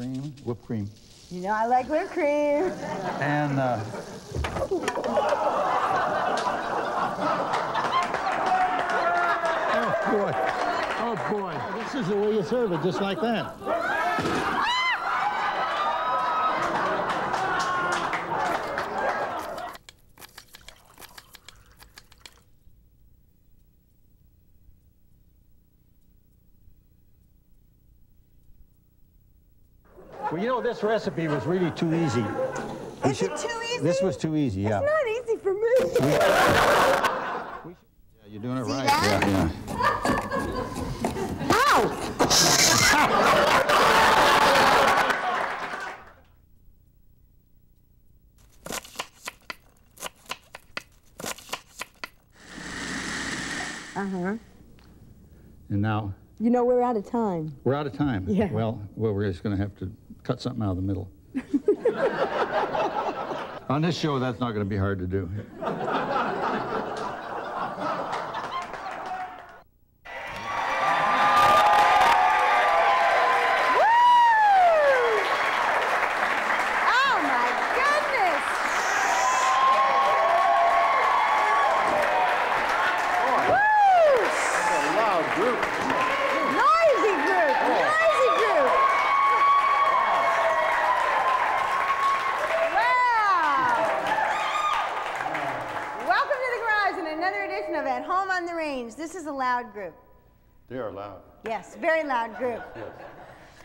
cream, whipped cream. You know I like whipped cream. And oh boy, oh boy, this is the way you serve it, just like that. Well, you know, this recipe was really too easy. Is it too easy? This was too easy, yeah. It's not easy for me. Yeah, you're doing it See right. that? Yeah, yeah. Ow! Uh-huh. And now? You know, we're out of time. We're out of time. Yeah. Well, we're just going to have to cut something out of the middle. On this show, that's not going to be hard to do. This is a loud group. They are loud. Yes, very loud group. Yes.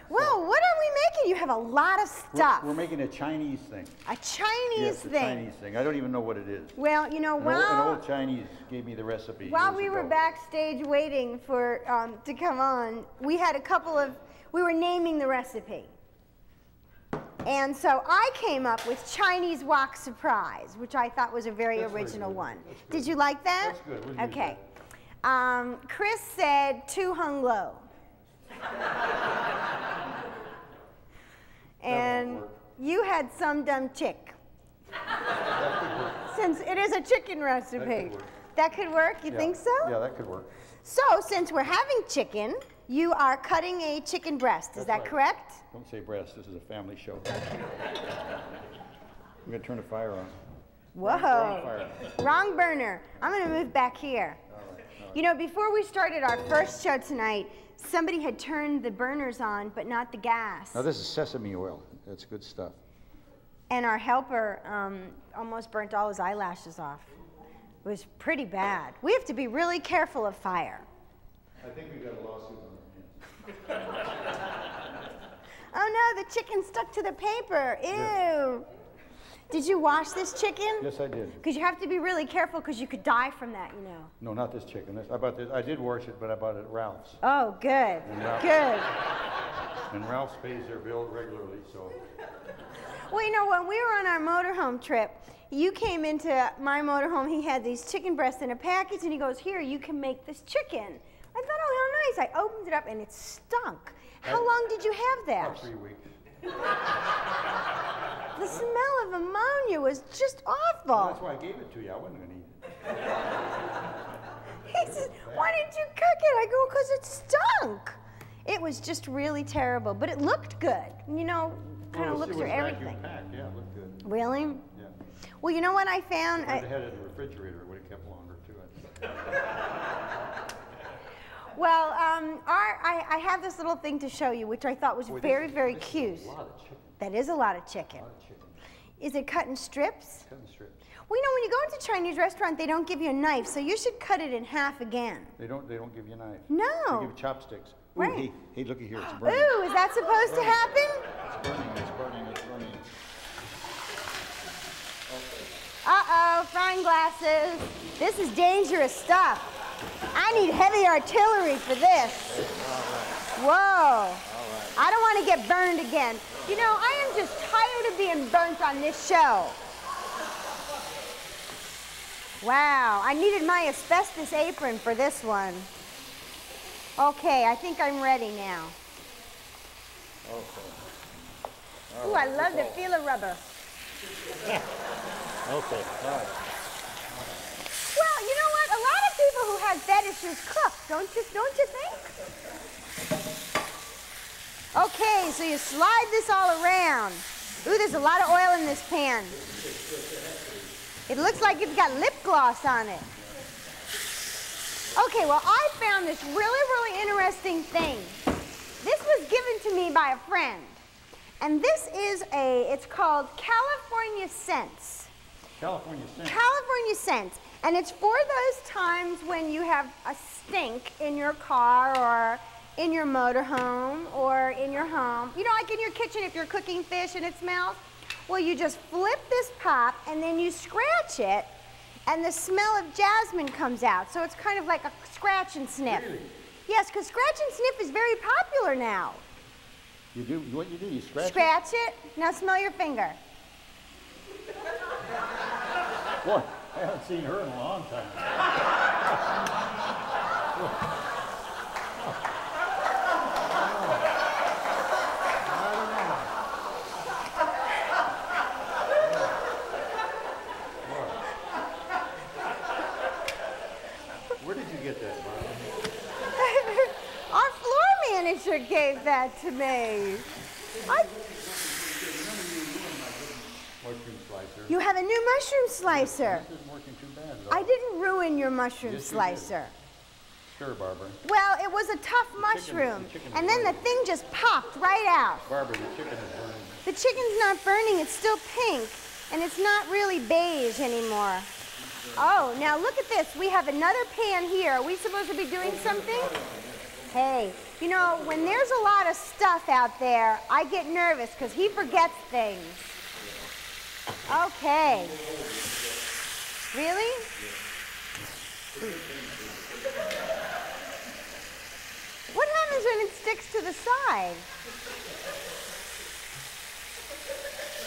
Well, what are we making? You have a lot of stuff. We're making a Chinese thing. A Chinese thing? Yes, a Chinese thing. I don't even know what it is. Well, you know, an old Chinese gave me the recipe. While we were backstage waiting for to come on, we had we were naming the recipe. And so I came up with Chinese wok surprise, which I thought was a very original one. Did you like that? That's good. We'll okay. Chris said 2 hung low. And you had some dumb chick. Since it is a chicken recipe. That could work? You think so? Yeah, that could work. So, since we're having chicken, you are cutting a chicken breast. Is that correct? Don't say breast. This is a family show. I'm going to turn the fire on. Whoa. Wrong burner. I'm going to move back here. You know, before we started our first show tonight, somebody had turned the burners on, but not the gas. Now, this is sesame oil. That's good stuff. And our helper almost burnt all his eyelashes off. It was pretty bad. We have to be really careful of fire. I think we've got a lawsuit on our hands. Oh, no, the chicken stuck to the paper. Ew. Yeah. Did you wash this chicken? Yes, I did. Because you have to be really careful because you could die from that, you know. No, not this chicken. I bought this. I did wash it, but I bought it at Ralph's. Oh, good. Good. And Ralph's pays their bill regularly, so. Well, you know, when we were on our motorhome trip, you came into my motorhome. He had these chicken breasts in a package, and he goes, "Here, you can make this chicken." I thought, oh, how nice. I opened it up, and it stunk. How long did you have that? About 3 weeks. The smell of ammonia was just awful. Well, that's why I gave it to you. I wasn't going to eat it. He said, "Why didn't you cook it?" I go, "Because it stunk." It was just really terrible, but it looked good. You know, kind of looked through everything. Packed. Yeah, it looked good. Really? Yeah. Well, you know what I found? If I had it in the refrigerator, it would have kept longer, too, I think. Well, I have this little thing to show you, which I thought was very, very cute. A lot of chicken. That is a lot of chicken. A lot of chicken. Is it cut in strips? Cut in strips. Well, you know, when you go into a Chinese restaurant, they don't give you a knife, so you should cut it in half again. They don't give you a knife. No. They give chopsticks. Ooh, Right. Hey, looky here, it's burning. Ooh, is that supposed to happen? It's burning, it's burning, it's burning. Uh-oh, frying glasses. This is dangerous stuff. I need heavy artillery for this. Whoa. I don't want to get burned again. You know, I am just tired of being burnt on this show. Wow, I needed my asbestos apron for this one. Okay, I think I'm ready now. Okay. Ooh, I love the feel of rubber. Okay, all right. Well, you know what? A lot of people who have fetishes cook, don't you think? Okay, so you slide this all around. Ooh, there's a lot of oil in this pan. It looks like it's got lip gloss on it. Okay, well, I found this really, really interesting thing. This was given to me by a friend. And this is it's called California Scents. California Scents. California Scents. And it's for those times when you have a stink in your car or in your motorhome or in your home. You know, like in your kitchen if you're cooking fish and it smells. Well, you just flip this pop and then you scratch it and the smell of jasmine comes out. So it's kind of like a scratch and sniff. Really? Yes, because scratch and sniff is very popular now. You do, what you do, you scratch it? Scratch it. Now smell your finger. Boy, I haven't seen her in a long time. Where did you get that, Barbara? Our floor manager gave that to me. Mushroom slicer. You have a new mushroom slicer. This isn't working too bad, though. I didn't ruin your mushroom Yes, you slicer. Sure, Barbara. Well, it was a tough mushroom. chicken And then the is thing just popped right out. Barbara, the chicken is burning. The chicken's not burning, it's still pink. And it's not really beige anymore. Oh, now look at this. We have another pan here. Are we supposed to be doing something? Hey, you know, when there's a lot of stuff out there, I get nervous because he forgets things. Okay. Really? What happens when it sticks to the side?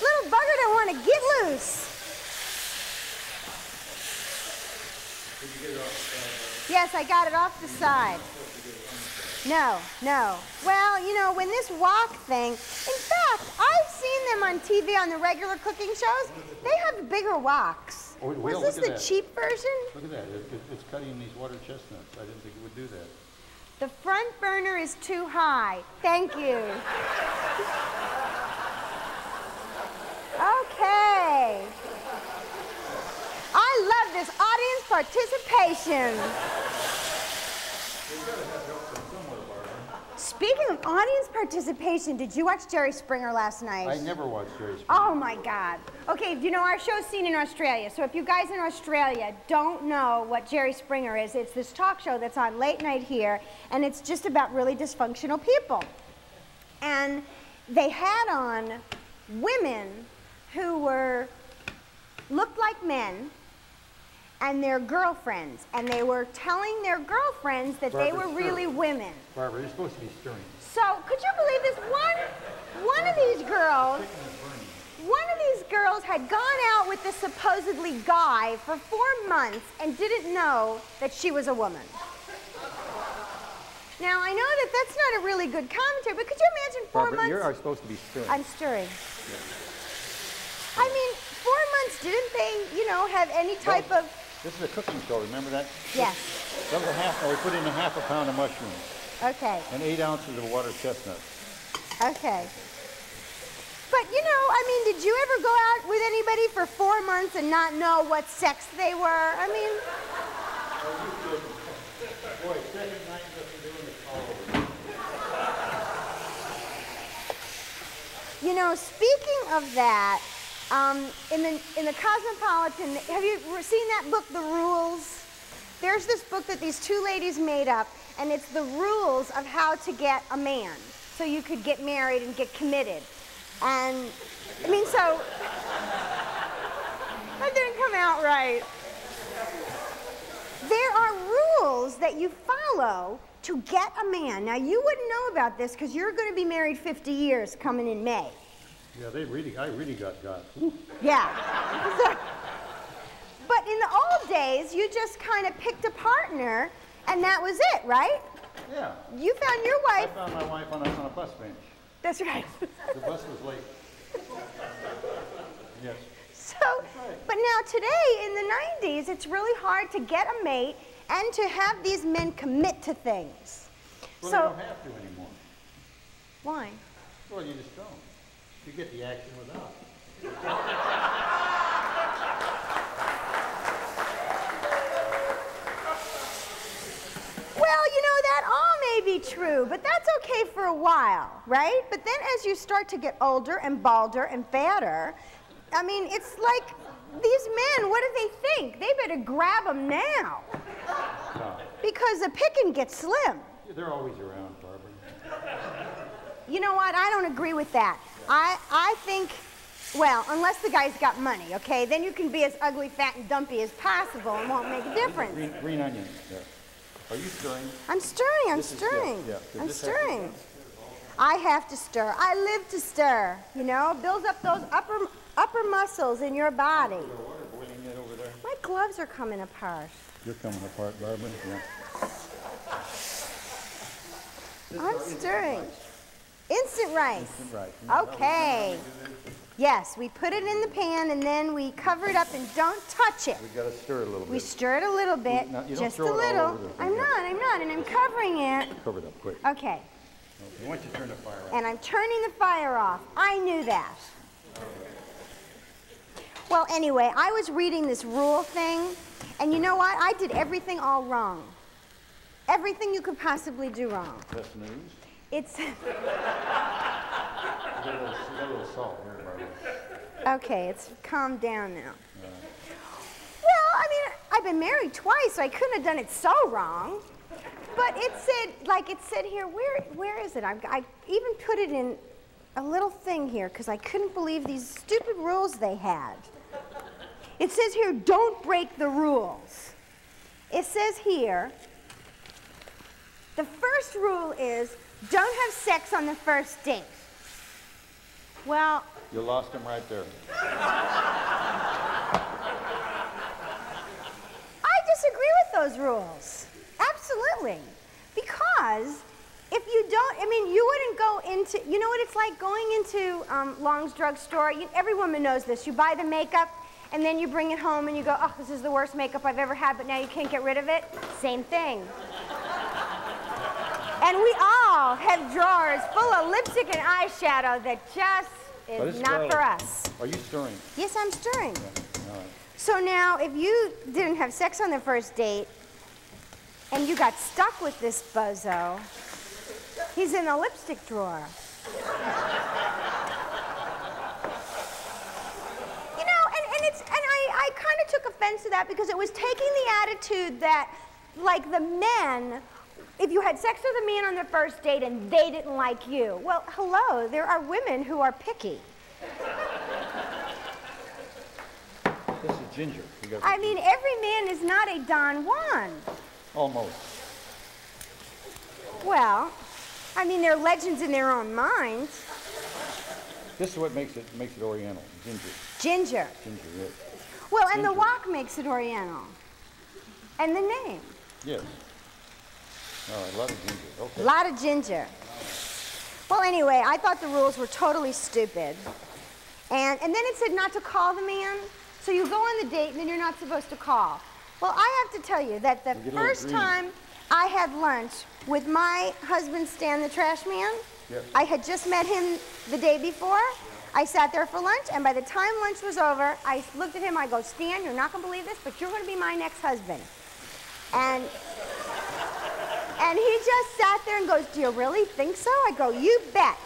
Little bugger don't want to get loose. Did you get it off the side? Yes, I got it off the side. No. Well, you know, when this wok thing, in fact, I've seen them on TV on the regular cooking shows. They have bigger woks. Oh, Was well, this look at the that. cheap version? Look at that. It's cutting these water chestnuts. I didn't think it would do that. The front burner is too high. Thank you. Okay. I love this audience participation. Speaking of audience participation, did you watch Jerry Springer last night? I never watched Jerry Springer. Oh my God. Okay, you know, our show's seen in Australia. So if you guys in Australia don't know what Jerry Springer is, it's this talk show that's on late night here, and it's just about really dysfunctional people. And they had on women who looked like men, and their girlfriends, and they were telling their girlfriends that they were really women. Barbara, you're supposed to be stirring. So, could you believe this? One of these girls had gone out with this supposedly guy for 4 months and didn't know that she was a woman. Now, I know that that's not a really good commentary, but could you imagine 4 Barbara, months? you are supposed to be stirring. I'm stirring. I mean, 4 months, didn't they, you know, have any type of... This is a cooking show, remember that? Yes. That was we put in a half a pound of mushrooms Okay. and 8 ounces of water chestnuts. Okay. But, you know, I mean, did you ever go out with anybody for 4 months and not know what sex they were? I mean... Boy, second night just doing this all over. You know, speaking of that, in the Cosmopolitan, have you seen that book, The Rules? There's this book that these two ladies made up, and it's the rules of how to get a man, so you could get married and get committed. And, I mean, so, that didn't come out right. There are rules that you follow to get a man. Now, you wouldn't know about this because you're going to be married 50 years coming in May. Yeah, I really got. Yeah. But in the old days, you just kind of picked a partner, and that was it, right? Yeah. You found your I wife. found my wife on a bus bench. That's right. The bus was late. Yes. So, but now today, in the 90s, it's really hard to get a mate and to have these men commit to things. Well, So, they don't have to anymore. Why? Well, you just don't. You get the action without. Well, you know, that all may be true, but that's okay for a while, right? But then as you start to get older and balder and fatter, I mean, it's like these men, what do they think? They better grab them now. No. Because the picking gets slim. They're always around, Barbara. You know what? I don't agree with that. I think, well, unless the guy's got money, okay? Then you can be as ugly, fat, and dumpy as possible and won't make a difference. Green onions. Yeah. Are you stirring? I'm stirring, I'm stirring. I'm stirring. I have to stir. I live to stir, you know? Builds up those upper muscles in your body. My gloves are coming apart. You're coming apart, Barbara. Yeah. I'm stirring. Instant rice. Instant rice. Okay. Yes, we put it in the pan and then we cover it up and don't touch it. We got to stir it a little bit. We stir it a little bit, No, you don't just a throw it all little. over the thing. I'm not, and I'm covering it. Cover it up quick. Okay. Okay. Once you turn the fire off. And I'm turning the fire off. I knew that. Well, anyway, I was reading this rule thing, and you know what? I did everything all wrong. Everything you could possibly do wrong. That's news. It's... You got a little salt here, Barbara. Okay, it's calmed down now. Well, I mean, I've been married twice, so I couldn't have done it so wrong. But it said, like it said here, where is it? I even put it in a little thing here because I couldn't believe these stupid rules they had. It says here, don't break the rules. It says here, the first rule is, don't have sex on the first date. Well... You lost him right there. I disagree with those rules. Absolutely. Because if you don't, I mean, you wouldn't go into, you know what it's like going into Long's drugstore? Every woman knows this. You buy the makeup and then you bring it home and you go, oh, this is the worst makeup I've ever had, but now you can't get rid of it. Same thing. And we all have drawers full of lipstick and eyeshadow that just is not for us. Are you stirring? Yes, I'm stirring. Yeah. All right. So now, if you didn't have sex on the first date and you got stuck with this bozo, he's in the lipstick drawer. You know, I kind of took offense to that because it was taking the attitude that, like, the men, if you had sex with a man on their first date and they didn't like you, well, hello, there are women who are picky. This is ginger. I mean, every man is not a Don Juan. Almost. Well, I mean, they're legends in their own minds. This is what makes it oriental. Ginger. Ginger. Ginger, yes. Well, and Ginger. the wok makes it oriental. And the name. Yes. All right, a lot of ginger. Okay. A lot of ginger. Well, anyway, I thought the rules were totally stupid. And then it said not to call the man. So you go on the date and then you're not supposed to call. Well, I have to tell you that the first time I had lunch with my husband, Stan the trash man, Yes. I had just met him the day before. I sat there for lunch, and by the time lunch was over, I looked at him, I go, Stan, you're not going to believe this, but you're going to be my next husband. And he just sat there and goes, do you really think so? I go, you bet.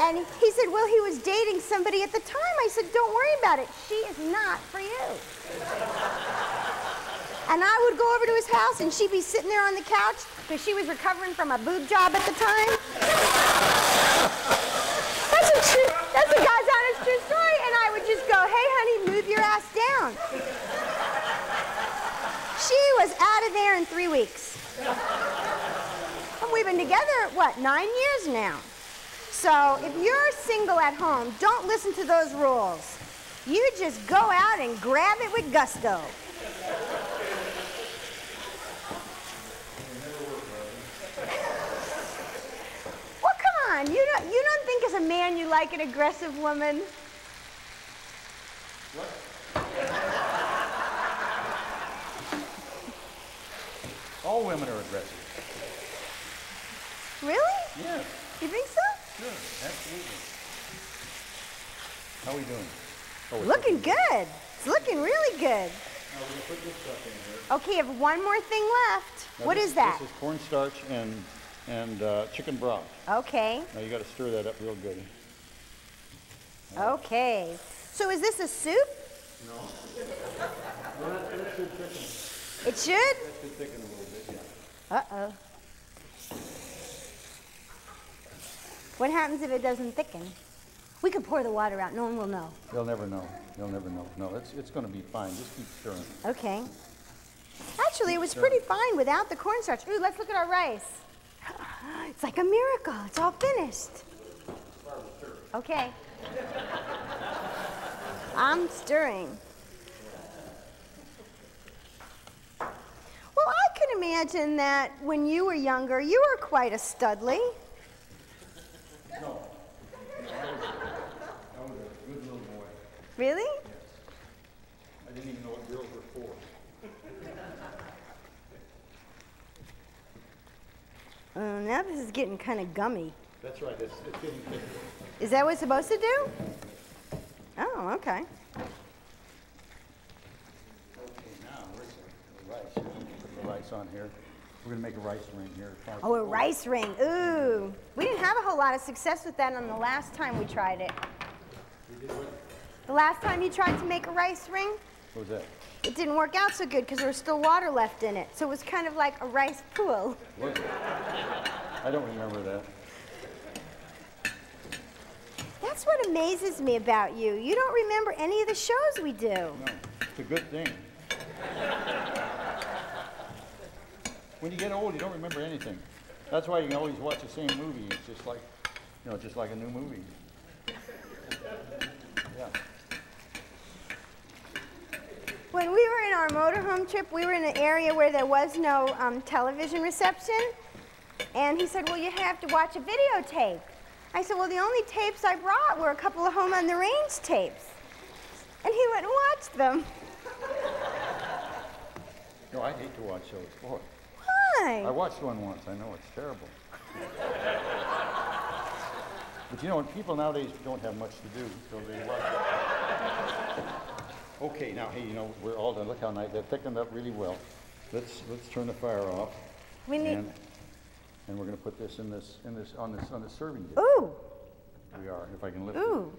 And he said, well, he was dating somebody at the time. I said, don't worry about it. She is not for you. And I would go over to his house, and she'd be sitting there on the couch because she was recovering from a boob job at the time. That's a God's honest true story. And I would just go, hey, honey, move your ass down. She was out of there in 3 weeks. And we've been together, what, 9 years now. So if you're single at home, don't listen to those rules. You just go out and grab it with gusto. Well, come on. You don't think as a man you like an aggressive woman? What? All women are aggressive. Really? Yes. You think so? Sure, absolutely. How are we doing? Oh, Looking good. It's looking really good. Now we're going to put this stuff in here. Okay, you have one more thing left. Now What is that? This is cornstarch and chicken broth. Okay. Now you got to stir that up real good. Okay. So is this a soup? No. Well, that should thicken. It should? That should thicken a little bit, yeah. Uh-oh. What happens if it doesn't thicken? We could pour the water out. No one will know. They'll never know. They'll never know. No, it's going to be fine. Just keep stirring. Okay. Actually, it was pretty fine without the cornstarch. Ooh, let's look at our rice. It's like a miracle. It's all finished. Okay. I'm stirring. Well, I can imagine that when you were younger, you were quite a studly. No. I was a good little boy. Really? Yes. I didn't even know what girls were for. Now this is getting kind of gummy. That's right. It's getting thicker. Is that what it's supposed to do? Oh, okay. Okay, now where's the rice? We're going to put the rice on here. We're going to make a rice ring here. Oh, a rice ring. Ooh. We didn't have a whole lot of success with that on the last time we tried it. We did what? The last time you tried to make a rice ring, What was that? it didn't work out so good because there was still water left in it. So it was kind of like a rice pool. Was it? I don't remember that. That's what amazes me about you. You don't remember any of the shows we do. No, it's a good thing. When you get old, you don't remember anything. That's why you can always watch the same movie. It's just like, just like a new movie. Yeah. When we were in our motorhome trip, we were in an area where there was no television reception. And he said, well, you have to watch a videotape. I said, well, the only tapes I brought were a couple of Home on the Range tapes. And he went and watched them. No, I hate to watch those. Boy, I Why? watched one once. I know it's terrible. But people nowadays don't have much to do, so they watch it. Okay, now, hey, we're all done. Look how nice. That thickened up really well. Let's turn the fire off. We need. And we're going to put this on this serving dish. Ooh. We are, if I can lift Ooh.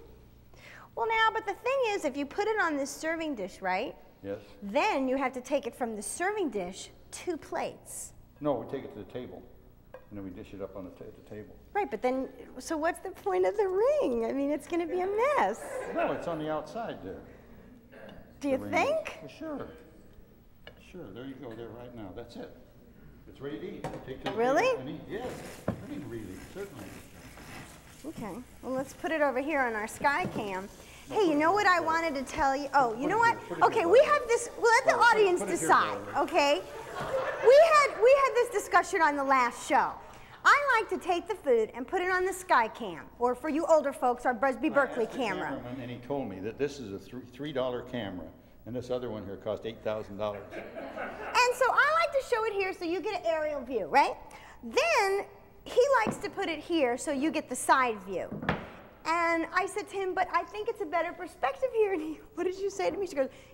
Well, now, but the thing is, if you put it on this serving dish, right? it. Yes. Then you have to take it from the serving dish to plates. No, we take it to the table, and then we dish it up on the table. Right, but then, so what's the point of the ring? I mean, it's going to be a mess. No, it's on the outside there. Do you The ring think? is. Well, sure. Sure, there you go, there right now. That's it. It's ready to eat. Take to the Really? table and eat. Yes. I mean, really, certainly. Okay, well, let's put it over here on our sky cam. Hey, you know what I wanted to tell you? Oh, you know what? Okay, we have this, we'll let the audience decide, okay? We had this discussion on the last show. I like to take the food and put it on the sky cam, or for you older folks, our Busby Berkeley I asked the camera. cameraman, and he told me that this is a $3 camera, and this other one here cost $8,000. And so I like to show it here so you get an aerial view, right? Then he likes to put it here so you get the side view. And I said to him, but I think it's a better perspective here. And he, what did you say to me?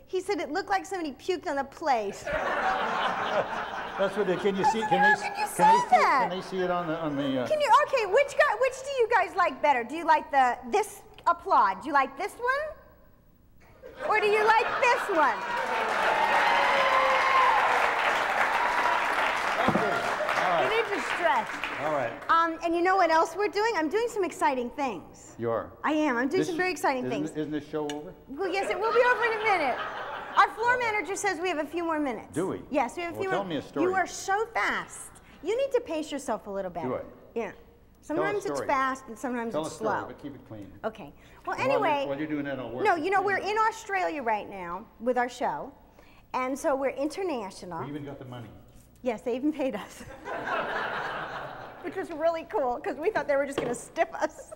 He said, it looked like somebody puked on a plate. That's what they, can you see, Can you say that? can they see it on the, Okay, which do you guys like better? Do you like this applaud? Do you like this one? Or do you like this one? You need to stretch. All right. And you know what else we're doing? I'm doing some exciting things. You are? I am. I'm doing some very exciting things. Isn't this show over? Well, yes, it will be over in a minute. Our floor manager says we have a few more minutes. Do we? Yes, we have a few more. Tell me a story. You are so fast. You need to pace yourself a little bit. Do I? Yeah. Sometimes it's story. fast and sometimes Tell it's a story, slow. but keep it clean. Okay. Well, And anyway. while you're doing that, I'll work. No, we're in Australia right now with our show. And so we're international. We even got the money. Yes, they even paid us. Which was really cool because we thought they were just going to stiff us.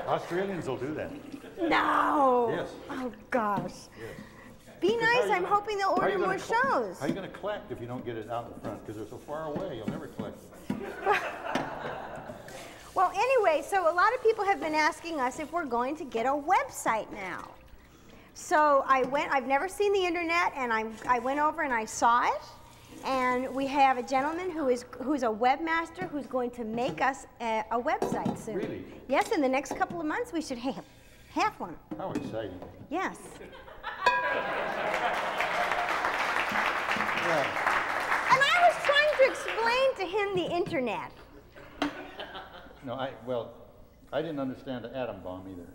Australians will do that. No. Yes. Oh, gosh. Yes. Be How nice. are you I'm gonna- hoping they'll how are order you gonna more collect- shows. How are you going to collect if you don't get it out in front? Because they're so far away, you'll never collect it. Well, anyway, so a lot of people have been asking us if we're going to get a website now. So I've never seen the internet, and I went over and I saw it. And we have a gentleman who's a webmaster who's going to make us a website soon. Really? Yes, in the next couple of months we should have one. How exciting. Yes. Yeah. And I was trying to explain to him the internet. No, I didn't understand the atom bomb either.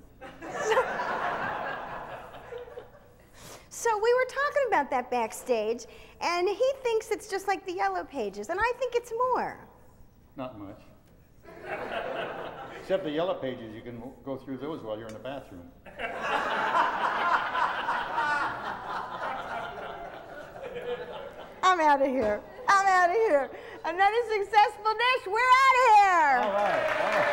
So we were talking about that backstage, and he thinks it's just like the Yellow Pages, and I think it's more. Not much. Except the Yellow Pages, you can go through those while you're in the bathroom. I'm out of here. I'm out of here. Another successful dish. We're out of here. All right. All right.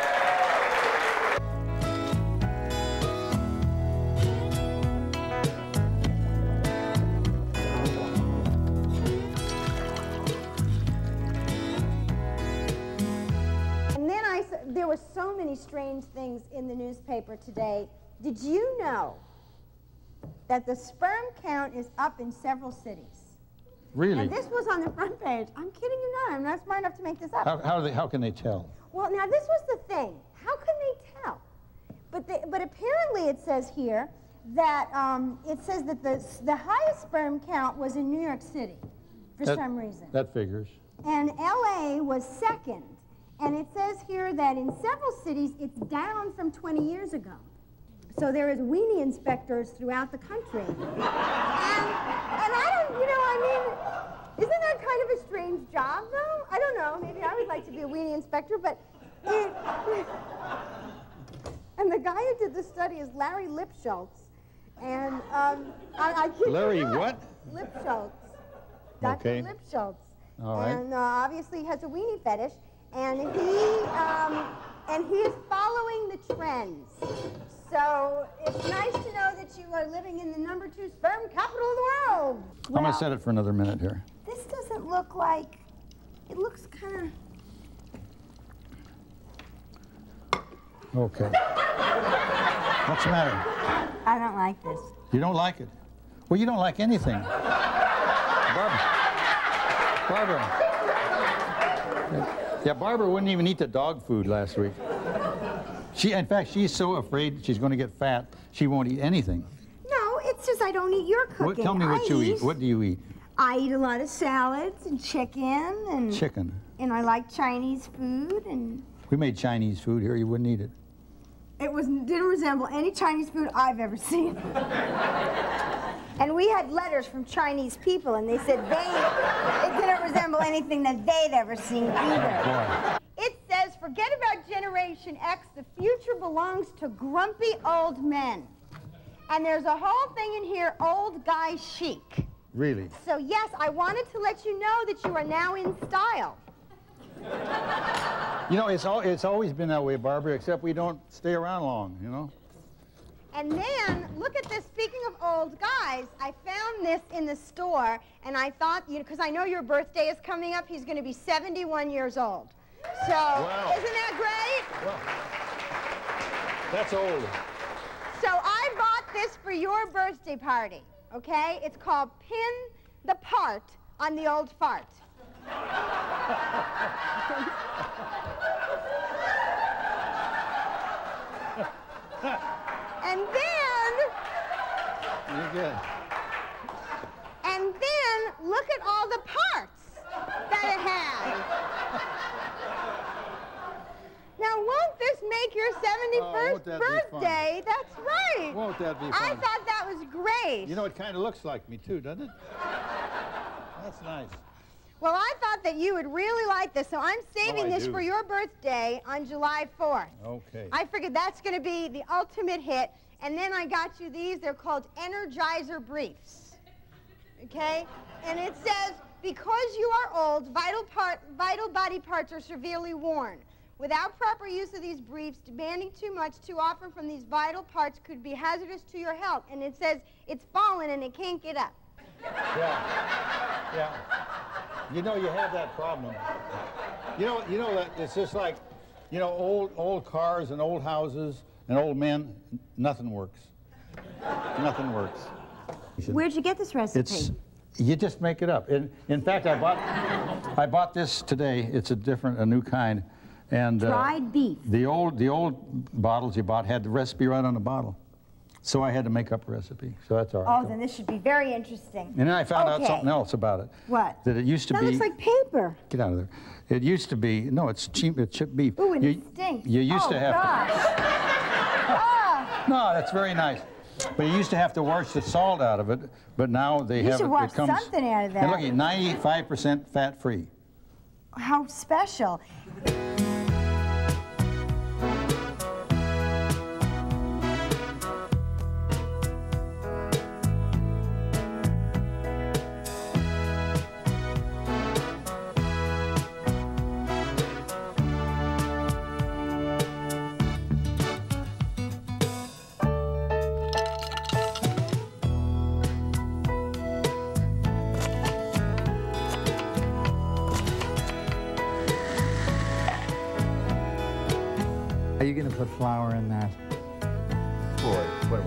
There were so many strange things in the newspaper today. Did you know that the sperm count is up in several cities? Really? And this was on the front page. I'm kidding you not. I'm not smart enough to make this up. How can they tell? Well, now this was the thing. How can they tell? But apparently it says here that the highest sperm count was in New York City for some reason. That figures. And LA was second. And it says here that in several cities, it's down from 20 years ago. So there is weenie inspectors throughout the country. And I don't, isn't that kind of a strange job, though? I don't know. Maybe I would like to be a weenie inspector, but and the guy who did the study is Larry Lipschultz. And I kid you Larry not. what? Lipschultz. Dr. Okay. Lipschultz. All right. And obviously he has a weenie fetish. And he is following the trends. So it's nice to know that you are living in the #2 sperm capital of the world. I'm going to set it for another minute here. This doesn't look like, it looks kind of... Okay. What's the matter? I don't like this. You don't like it? Well, you don't like anything. Barbara. Yeah, Barbara wouldn't even eat the dog food last week. In fact, she's so afraid she's going to get fat, she won't eat anything. No, it's just I don't eat your cooking. Tell me what you eat. What do you eat? I eat a lot of salads and chicken and... Chicken. And I like Chinese food and... We made Chinese food here, you wouldn't eat it. It didn't resemble any Chinese food I've ever seen. And we had letters from Chinese people, and they said it didn't resemble anything that they'd ever seen either. Boy. It says, forget about Generation X, the future belongs to grumpy old men. And there's a whole thing in here, old guy chic. Really? So yes, I wanted to let you know that you are now in style. You know, it's always been that way, Barbara, except we don't stay around long, you know? And then, look at this, speaking of old guys, I found this in the store, and I thought, because I know your birthday is coming up, he's going to be 71 years old. So, wow. Isn't that great? Well, that's old. So I bought this for your birthday party, okay? It's called Pin the Part on the Old Fart. And then... You're good. And then, look at all the parts that it has. Now, won't this make your 71st birthday? That's right. Won't that be fun? I thought that was great. You know, it kind of looks like me, too, doesn't it? That's nice. Well, I thought that you would really like this, so I'm saving this for your birthday on July 4th. Okay. I figured that's going to be the ultimate hit. And then I got you these. They're called Energizer Briefs. Okay? And it says, because you are old, vital body parts are severely worn. Without proper use of these briefs, demanding too much too often from these vital parts could be hazardous to your health. And it says it's fallen and it can't get up. Yeah. You know, you have that problem. You know that it's just like You know, old cars and old houses and old men, nothing works. Nothing works. Where'd you get this recipe? You just make it up. In fact, I bought this today. It's a new kind. And dried beef. The old bottles you bought had the recipe right on the bottle. So I had to make up a recipe. So that's all right. Oh, then this should be very interesting. And then I found out something else about it. What? That it used to be. That looks like paper. Get out of there. It used to be. No, it's cheap. It's chipped beef. Ooh, and it stinks. You used to have. Gosh. No, that's very nice. But you used to have to wash the salt out of it. But now they have should it. wash It comes. something out of that. And look, 95% fat-free. How special. Are you going to put flour in that? Boy, what